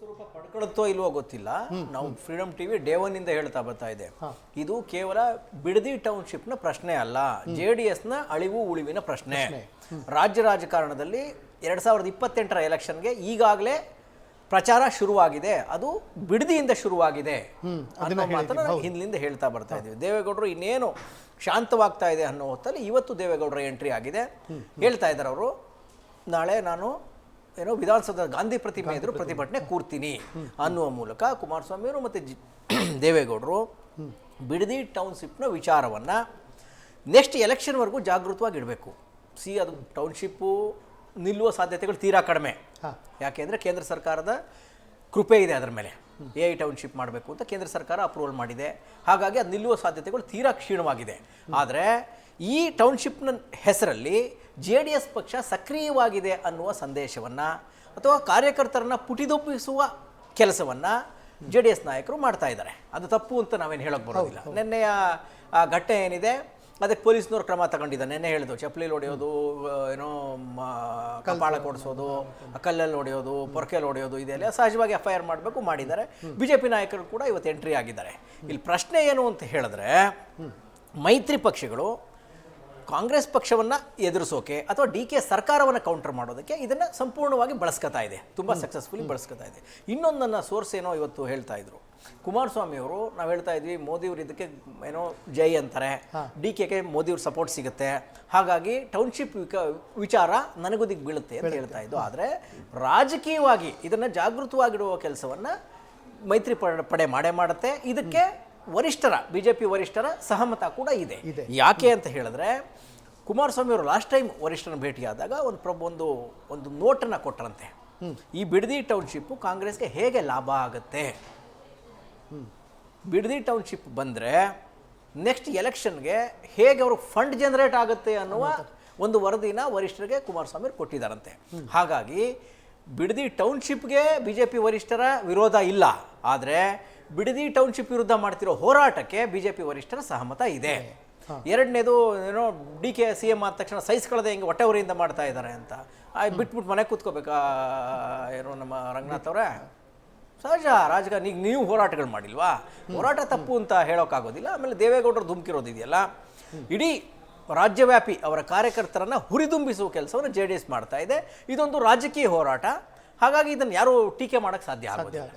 ಸ್ವರೂಪ ಪಡ್ಕೊಳ್ಳುತ್ತೋ ಇಲ್ವೋ ಗೊತ್ತಿಲ್ಲ. ನಾವು ಫ್ರೀಡಮ್ ಟಿವಿ ಡೇ ಒನ್ ಇಂದ ಹೇಳ್ತಾ ಬರ್ತಾ ಇದೆ, ಇದು ಕೇವಲ ಬಿಡದಿ ಟೌನ್ಶಿಪ್ ನ ಪ್ರಶ್ನೆ ಅಲ್ಲ, JDS ನ ಅಳಿವು ಉಳಿವಿನ ಪ್ರಶ್ನೆ. ರಾಜ್ಯ ರಾಜಕಾರಣದಲ್ಲಿ 2028ರ ಎಲೆಕ್ಷನ್ಗೆ ಈಗಾಗಲೇ ಪ್ರಚಾರ ಶುರುವಾಗಿದೆ, ಅದು ಬಿಡದಿಯಿಂದ ಶುರುವಾಗಿದೆ ಅನ್ನೋ ಮಾತನ್ನ ಹಿಂದಿನಿಂದ ಹೇಳ್ತಾ ಬರ್ತಾ ಇದೀವಿ. ದೇವೇಗೌಡರು ಇನ್ನೇನು ಶಾಂತವಾಗ್ತಾ ಇದೆ ಅನ್ನೋ ಹೊತ್ತಲ್ಲಿ ಇವತ್ತು ದೇವೇಗೌಡರ ಎಂಟ್ರಿ ಆಗಿದೆ. ಹೇಳ್ತಾ ಇದ್ದಾರೆ ಅವರು, ನಾಳೆ ನಾನು ಏನೋ ವಿಧಾನಸೌಧ ಗಾಂಧಿ ಪ್ರತಿಮೆ ಎದುರು ಪ್ರತಿಭಟನೆ ಕೂರ್ತೀನಿ ಅನ್ನುವ ಮೂಲಕ ಕುಮಾರಸ್ವಾಮಿ ಅವರು ಮತ್ತು ದೇವೇಗೌಡರು ಬಿಡದಿ ಟೌನ್ಶಿಪ್ನ ವಿಚಾರವನ್ನು ನೆಕ್ಸ್ಟ್ ಎಲೆಕ್ಷನ್ವರೆಗೂ ಜಾಗೃತವಾಗಿ ಇಡಬೇಕು. ಅದು ಟೌನ್ಶಿಪ್ಪು ನಿಲ್ಲುವ ಸಾಧ್ಯತೆಗಳು ತೀರಾ ಕಡಿಮೆ. ಯಾಕೆಂದರೆ ಕೇಂದ್ರ ಸರ್ಕಾರದ ಕೃಪೆ ಇದೆ ಅದರ ಮೇಲೆ. AI ಟೌನ್ಶಿಪ್ ಮಾಡಬೇಕು ಅಂತ ಕೇಂದ್ರ ಸರ್ಕಾರ ಅಪ್ರೂವಲ್ ಮಾಡಿದೆ. ಹಾಗಾಗಿ ಅದು ನಿಲ್ಲುವ ಸಾಧ್ಯತೆಗಳು ತೀರಾ ಕ್ಷೀಣವಾಗಿದೆ. ಆದರೆ ಈ ಟೌನ್ಶಿಪ್ನ ಹೆಸರಲ್ಲಿ JDS ಪಕ್ಷ ಸಕ್ರಿಯವಾಗಿದೆ ಅನ್ನುವ ಸಂದೇಶವನ್ನು ಅಥವಾ ಕಾರ್ಯಕರ್ತರನ್ನು ಪುಟಿದೊಪ್ಪಿಸುವ ಕೆಲಸವನ್ನು JDS ನಾಯಕರು ಮಾಡ್ತಾ ಇದ್ದಾರೆ. ಅದು ತಪ್ಪು ಅಂತ ನಾವೇನು ಹೇಳೋಕ್ಕೆ ಬರೋದಿಲ್ಲ. ನಿನ್ನೆಯ ಆ ಘಟನೆ ಏನಿದೆ ಅದಕ್ಕೆ ಪೊಲೀಸ್ನವ್ರು ಕ್ರಮ ತಗೊಂಡಿದ್ದಾರೆ. ನೆನ್ನೆ ಹೇಳಿದ್ರು, ಚಪ್ಪಲಿ ಹೊಡೆಯೋದು, ಏನೋ ಕಪಾಳ ಕೊಡಿಸೋದು, ಕಲ್ಲಲ್ಲಿ ಹೊಡೆಯೋದು, ಪೊರಕೆಯಲ್ಲಿ ಹೊಡೆಯೋದು, ಇದೆಲ್ಲ ಸಹಜವಾಗಿ FIR ಮಾಡಬೇಕು, ಮಾಡಿದ್ದಾರೆ. BJP ನಾಯಕರು ಕೂಡ ಇವತ್ತು ಎಂಟ್ರಿ ಆಗಿದ್ದಾರೆ. ಇಲ್ಲಿ ಪ್ರಶ್ನೆ ಏನು ಅಂತ ಹೇಳಿದ್ರೆ, ಮೈತ್ರಿ ಪಕ್ಷಗಳು ಕಾಂಗ್ರೆಸ್ ಪಕ್ಷವನ್ನು ಎದುರಿಸೋಕೆ ಅಥವಾ DK ಸರ್ಕಾರವನ್ನು ಕೌಂಟರ್ ಮಾಡೋದಕ್ಕೆ ಇದನ್ನು ಸಂಪೂರ್ಣವಾಗಿ ಬಳಸ್ಕೊತಾ ಇದೆ, ತುಂಬ ಸಕ್ಸಸ್ಫುಲಿ ಬಳಸ್ಕೊತಾ ಇದೆ. ಇನ್ನೊಂದು ನನ್ನ ಸೋರ್ಸ್ ಏನೋ ಇವತ್ತು ಹೇಳ್ತಾ ಇದ್ರು, ಕುಮಾರಸ್ವಾಮಿ ಅವರು, ನಾವು ಹೇಳ್ತಾ ಇದ್ವಿ ಮೋದಿಯವರು ಇದಕ್ಕೆ ಏನೋ ಜೈ ಅಂತಾರೆ, DKಗೆ ಮೋದಿಯವ್ರ ಸಪೋರ್ಟ್ ಸಿಗುತ್ತೆ, ಹಾಗಾಗಿ ಟೌನ್ಶಿಪ್ ವಿಚಾರ ನನಗುದಿಗೆ ಬೀಳುತ್ತೆ ಅಂತ ಹೇಳ್ತಾ ಇದ್ದು. ಆದರೆ ರಾಜಕೀಯವಾಗಿ ಇದನ್ನು ಜಾಗೃತವಾಗಿಡುವ ಕೆಲಸವನ್ನು ಮೈತ್ರಿ ಪಡೆ ಮಾಡೇ ಮಾಡುತ್ತೆ. ಇದಕ್ಕೆ ವರಿಷ್ಠರ BJP ವರಿಷ್ಠರ ಸಹಮತ ಕೂಡ ಇದೆ. ಯಾಕೆ ಅಂತ ಹೇಳಿದ್ರೆ, ಕುಮಾರಸ್ವಾಮಿ ಅವರು ಲಾಸ್ಟ್ ಟೈಮ್ ವರಿಷ್ಠರನ್ನ ಭೇಟಿಯಾದಾಗ ಒಂದು ನೋಟನ್ನು ಕೊಟ್ಟರಂತೆ, ಈ ಬಿಡದಿ ಟೌನ್ಶಿಪ್ಪು ಕಾಂಗ್ರೆಸ್ಗೆ ಹೇಗೆ ಲಾಭ ಆಗುತ್ತೆ, ಬಿಡದಿ ಟೌನ್ಶಿಪ್ ಬಂದರೆ ನೆಕ್ಸ್ಟ್ ಎಲೆಕ್ಷನ್ಗೆ ಹೇಗೆ ಅವರು ಫಂಡ್ ಜನರೇಟ್ ಆಗುತ್ತೆ ಅನ್ನುವ ಒಂದು ವರದಿನ ವರಿಷ್ಠರಿಗೆ ಕುಮಾರಸ್ವಾಮಿ ಅವರು ಕೊಟ್ಟಿದ್ದಾರಂತೆ. ಹಾಗಾಗಿ ಬಿಡದಿ ಟೌನ್ಶಿಪ್ಗೆ BJP ವರಿಷ್ಠರ ವಿರೋಧ ಇಲ್ಲ, ಆದರೆ ಬಿಡದಿ ಟೌನ್ಶಿಪ್ ವಿರುದ್ಧ ಮಾಡ್ತಿರೋ ಹೋರಾಟಕ್ಕೆ BJP ವರಿಷ್ಠರ ಸಹಮತ ಇದೆ. ಎರಡನೇದು ಏನೋ DK CM ಆದ ತಕ್ಷಣ ಸಹಿಸ್ಕೊಳ್ಳದೆ ಹಿಂಗೆ ಹೊಟ್ಟೆವರಿಯಿಂದ ಮಾಡ್ತಾ ಇದ್ದಾರೆ ಅಂತ ಬಿಟ್ಬಿಟ್ಟು ಮನೆ ಕೂತ್ಕೋಬೇಕಾ ಏನೋ ನಮ್ಮ ರಂಗನಾಥ್ ಅವರೇ? ಸಹಜ ರಾಜಕಾರಣ. ಈಗ ನೀವು ಹೋರಾಟಗಳು ಮಾಡಿಲ್ವಾ? ಹೋರಾಟ ತಪ್ಪು ಅಂತ ಹೇಳೋಕ್ಕಾಗೋದಿಲ್ಲ. ಆಮೇಲೆ ದೇವೇಗೌಡರು ಧುಮುಕಿರೋದಿದೆಯಲ್ಲ, ಇಡೀ ರಾಜ್ಯವ್ಯಾಪಿ ಅವರ ಕಾರ್ಯಕರ್ತರನ್ನು ಹುರಿದುಂಬಿಸುವ ಕೆಲಸವನ್ನು JDS ಮಾಡ್ತಾ ಇದೆ. ಇದೊಂದು ರಾಜಕೀಯ ಹೋರಾಟ, ಹಾಗಾಗಿ ಇದನ್ನು ಯಾರೂ ಟೀಕೆ ಮಾಡೋಕ್ಕೆ ಸಾಧ್ಯ ಆಗೋದಿಲ್ಲ.